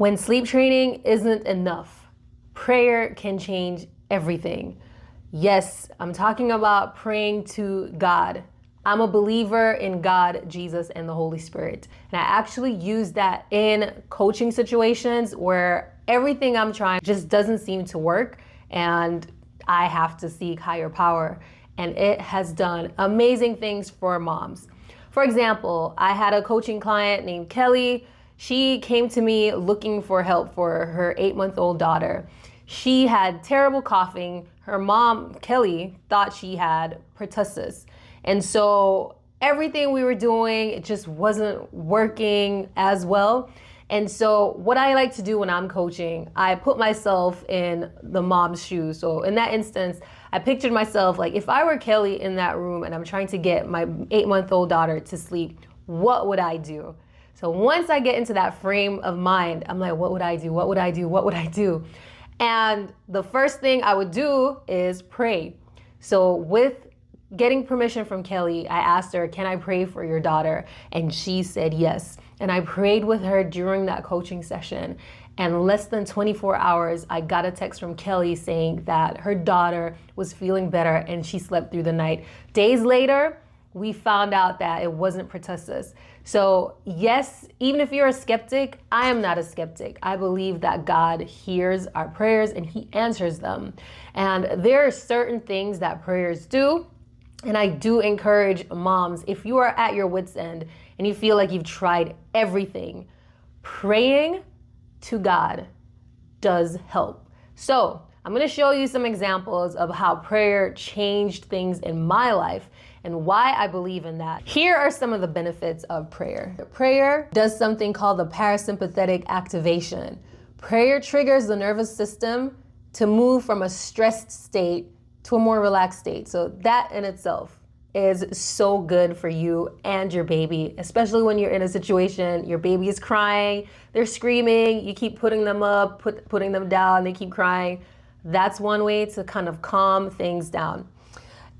When sleep training isn't enough, prayer can change everything. Yes, I'm talking about praying to God. I'm a believer in God, Jesus, and the Holy Spirit. And I actually use that in coaching situations where everything I'm trying just doesn't seem to work and I have to seek higher power. And it has done amazing things for moms. For example, I had a coaching client named Kelly. She came to me looking for help for her 8-month-old daughter. She had terrible coughing. Her mom, Kelly, thought she had pertussis. And so everything we were doing, it just wasn't working as well. And so what I like to do when I'm coaching, I put myself in the mom's shoes. So in that instance, I pictured myself like if I were Kelly in that room and I'm trying to get my 8-month-old daughter to sleep, what would I do? So once I get into that frame of mind, I'm like, what would I do? What would I do? What would I do? And the first thing I would do is pray. So with getting permission from Kelly, I asked her, can I pray for your daughter? And she said yes. And I prayed with her during that coaching session. And less than 24 hours, I got a text from Kelly saying that her daughter was feeling better and she slept through the night. Days later, we found out that it wasn't pertussis. So yes, even if you're a skeptic, I am not a skeptic. I believe that God hears our prayers and he answers them. And there are certain things that prayers do. And I do encourage moms, if you are at your wit's end and you feel like you've tried everything, praying to God does help. So I'm gonna show you some examples of how prayer changed things in my life and why I believe in that. Here are some of the benefits of prayer. Prayer does something called the parasympathetic activation. Prayer triggers the nervous system to move from a stressed state to a more relaxed state. So that in itself is so good for you and your baby, especially when you're in a situation, your baby is crying, they're screaming, you keep putting them up, putting them down, they keep crying. That's one way to kind of calm things down.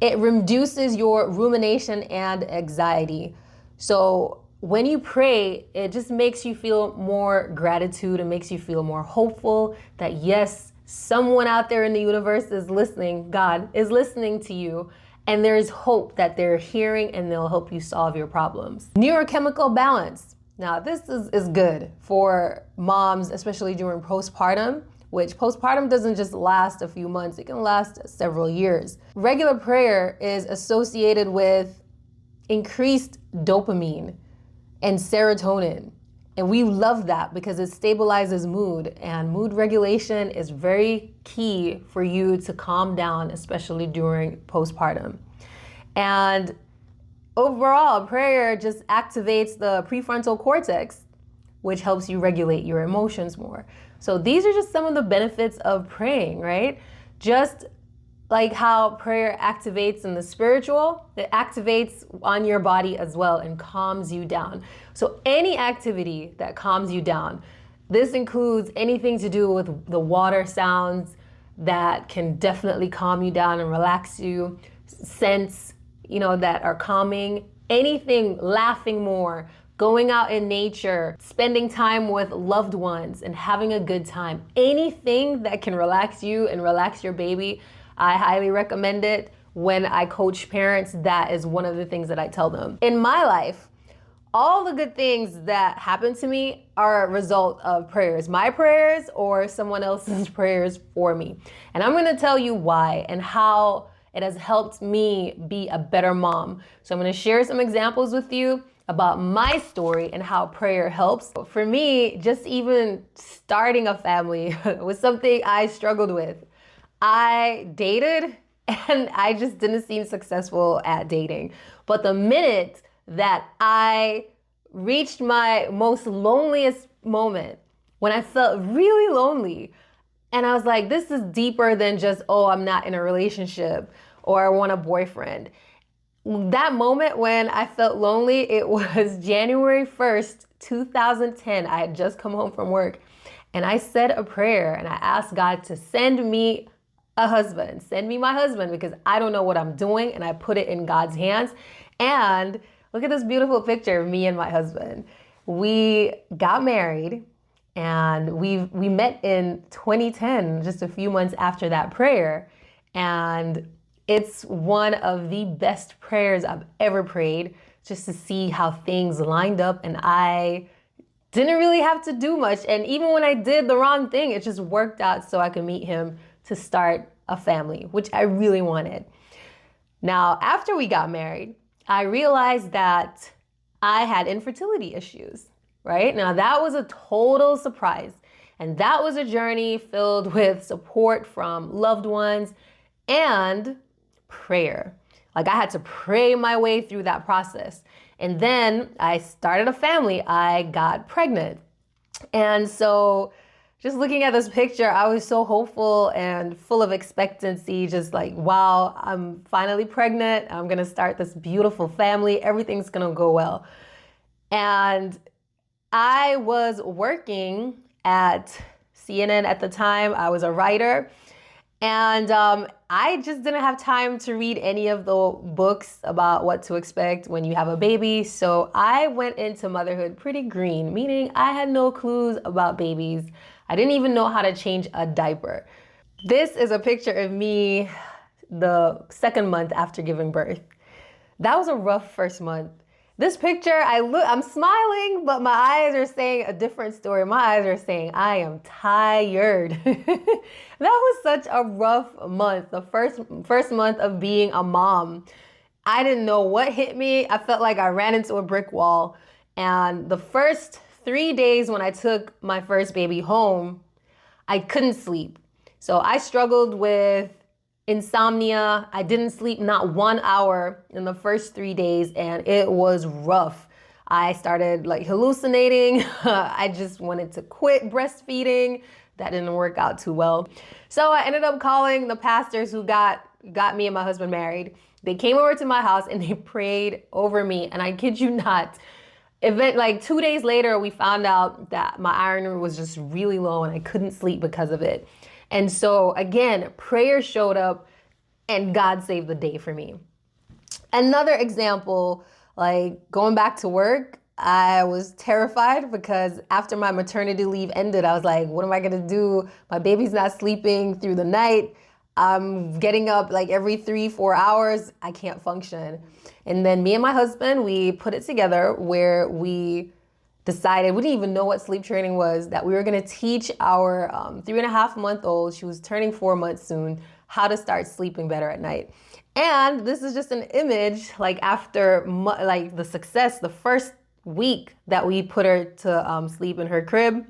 It reduces your rumination and anxiety. So when you pray, it just makes you feel more gratitude. It makes you feel more hopeful that yes, someone out there in the universe is listening. God is listening to you. And there's hope that they're hearing and they'll help you solve your problems. Neurochemical balance. Now this is good for moms, especially during postpartum, which postpartum doesn't just last a few months, it can last several years. Regular prayer is associated with increased dopamine and serotonin. And we love that because it stabilizes mood, and mood regulation is very key for you to calm down, especially during postpartum. And overall, prayer just activates the prefrontal cortex, which helps you regulate your emotions more. So these are just some of the benefits of praying, right? Just like how prayer activates in the spiritual, it activates on your body as well and calms you down. So any activity that calms you down, this includes anything to do with the water sounds that can definitely calm you down and relax you, scents, that are calming, anything, laughing more, going out in nature, spending time with loved ones and having a good time, anything that can relax you and relax your baby, I highly recommend it. When I coach parents, that is one of the things that I tell them. In my life, all the good things that happen to me are a result of prayers, my prayers or someone else's prayers for me. And I'm gonna tell you why and how it has helped me be a better mom. So I'm gonna share some examples with you about my story and how prayer helps. For me, just even starting a family was something I struggled with. I dated and I just didn't seem successful at dating. But the minute that I reached my most loneliest moment, when I felt really lonely, and I was like, this is deeper than just, oh, I'm not in a relationship or I want a boyfriend. That moment when I felt lonely, it was January 1st, 2010. I had just come home from work and I said a prayer and I asked God to send me a husband, send me my husband, because I don't know what I'm doing, and I put it in God's hands. And look at this beautiful picture of me and my husband. We got married And we met in 2010, just a few months after that prayer. And it's one of the best prayers I've ever prayed, just to see how things lined up, and I didn't really have to do much. And even when I did the wrong thing, it just worked out so I could meet him to start a family, which I really wanted. Now, after we got married, I realized that I had infertility issues, right? Now, that was a total surprise. And that was a journey filled with support from loved ones and prayer. Like, I had to pray my way through that process. And then I started a family. I got pregnant. And so just looking at this picture, I was so hopeful and full of expectancy, just like, wow, I'm finally pregnant. I'm going to start this beautiful family. Everything's going to go well. And I was working at CNN at the time. I was a writer. And I just didn't have time to read any of the books about what to expect when you have a baby. So I went into motherhood pretty green, meaning I had no clues about babies. I didn't even know how to change a diaper. This is a picture of me the second month after giving birth. That was a rough first month. This picture, I'm smiling, but my eyes are saying a different story. My eyes are saying, I am tired. That was such a rough month, the first month of being a mom. I didn't know what hit me. I felt like I ran into a brick wall. And the first 3 days when I took my first baby home, I couldn't sleep. So I struggled with insomnia. I didn't sleep not 1 hour in the first 3 days, and it was rough. I started like hallucinating. I just wanted to quit breastfeeding. That didn't work out too well. So I ended up calling the pastors who got me and my husband married. They came over to my house and they prayed over me. And I kid you not, like 2 days later, we found out that my iron was just really low and I couldn't sleep because of it. And so again, prayer showed up and God saved the day for me. Another example, like going back to work, I was terrified because after my maternity leave ended, I was like, what am I gonna do? My baby's not sleeping through the night. I'm getting up like every 3-4 hours. I can't function. And then me and my husband, we put it together where we decided, we didn't even know what sleep training was, that we were gonna teach our 3.5-month-old, she was turning 4 months soon, how to start sleeping better at night. And this is just an image, like after like the success, the first week that we put her to sleep in her crib,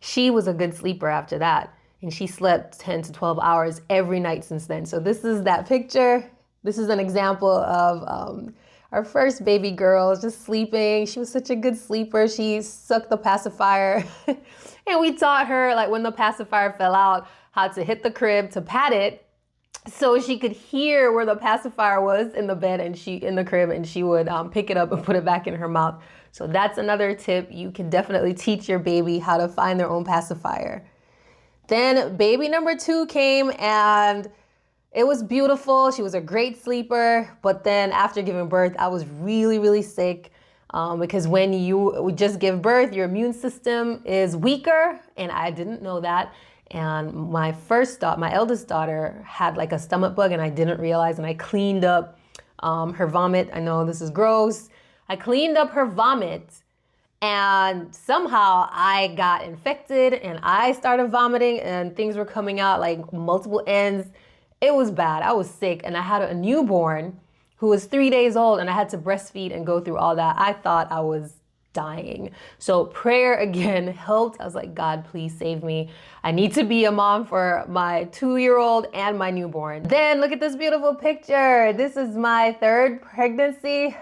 she was a good sleeper after that. And she slept 10 to 12 hours every night since then. So this is that picture. This is an example of our first baby girl just sleeping. She was such a good sleeper. She sucked the pacifier. And we taught her, like when the pacifier fell out, how to hit the crib to pat it so she could hear where the pacifier was in the bed and in the crib, and she would pick it up and put it back in her mouth. So that's another tip. You can definitely teach your baby how to find their own pacifier. Then baby number 2 came and it was beautiful. She was a great sleeper. But then after giving birth, I was really, really sick because when you just give birth, your immune system is weaker. And I didn't know that. And my eldest daughter had like a stomach bug and I didn't realize, and I cleaned up her vomit. I know this is gross. I cleaned up her vomit and somehow I got infected and I started vomiting and things were coming out like multiple ends. It was bad. I was sick and I had a newborn who was 3 days old and I had to breastfeed and go through all that. I thought I was dying. So prayer again helped. I was like, God, please save me. I need to be a mom for my 2-year-old and my newborn. Then look at this beautiful picture. This is my 3rd pregnancy.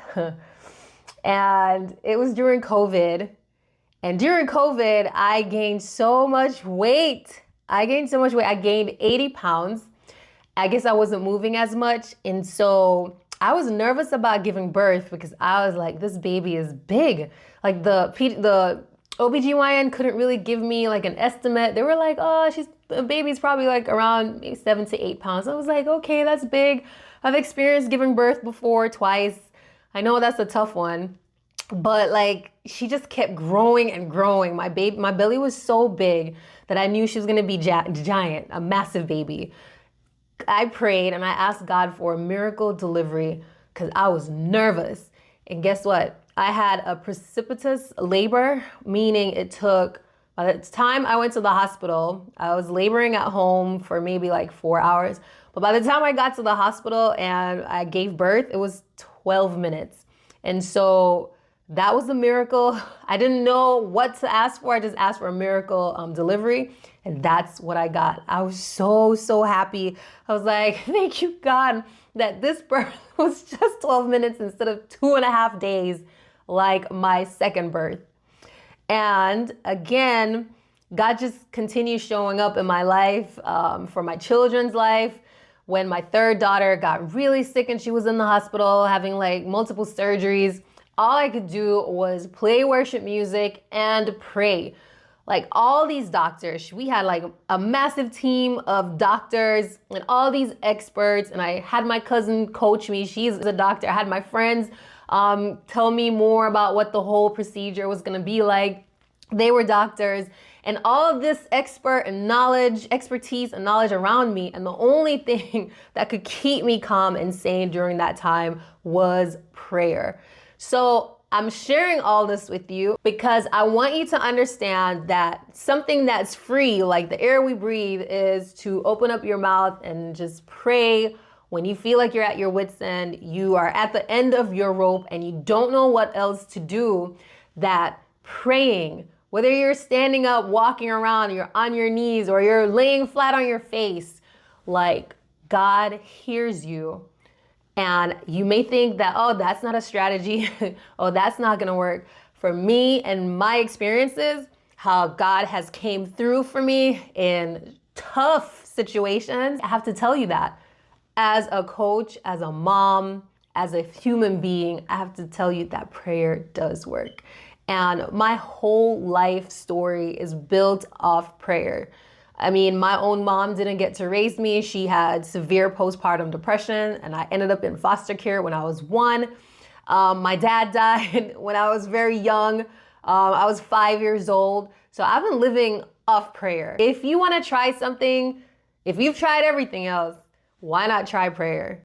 And it was during COVID. And during COVID, I gained so much weight. I gained 80 pounds. I guess I wasn't moving as much. And so I was nervous about giving birth because I was like, this baby is big. Like the OBGYN couldn't really give me like an estimate. They were like, oh, the baby's probably like around maybe 7 to 8 pounds. I was like, okay, that's big. I've experienced giving birth before twice. I know that's a tough one. But like she just kept growing and growing. My belly was so big that I knew she was gonna be giant, a massive baby. I prayed and I asked God for a miracle delivery because I was nervous. And guess what? I had a precipitous labor, meaning it took, by the time I went to the hospital, I was laboring at home for maybe like 4 hours. But by the time I got to the hospital and I gave birth, it was 12 minutes. And so that was a miracle. I didn't know what to ask for. I just asked for a miracle delivery, and that's what I got. I was so, so happy. I was like, thank you, God, that this birth was just 12 minutes instead of 2.5 days like my second birth. And again, God just continues showing up in my life, for my children's life. When my third daughter got really sick and she was in the hospital having like multiple surgeries, all I could do was play worship music and pray. Like all these doctors, we had like a massive team of doctors and all these experts. And I had my cousin coach me. She's a doctor. I had my friends tell me more about what the whole procedure was going to be like. They were doctors, and all of this expertise and knowledge around me. And the only thing that could keep me calm and sane during that time was prayer. So I'm sharing all this with you because I want you to understand that something that's free, like the air we breathe, is to open up your mouth and just pray. When you feel like you're at your wit's end, you are at the end of your rope and you don't know what else to do, that praying, whether you're standing up, walking around, you're on your knees, or you're laying flat on your face, like God hears you. And you may think that, oh, that's not a strategy. Oh, that's not gonna work. For me and my experiences, how God has came through for me in tough situations, I have to tell you that. As a coach, as a mom, as a human being, I have to tell you that prayer does work. And my whole life story is built off prayer. I mean, my own mom didn't get to raise me. She had severe postpartum depression, and I ended up in foster care when I was 1. My dad died when I was very young. I was 5 years old. So I've been living off prayer. If you want to try something, if you've tried everything else, why not try prayer?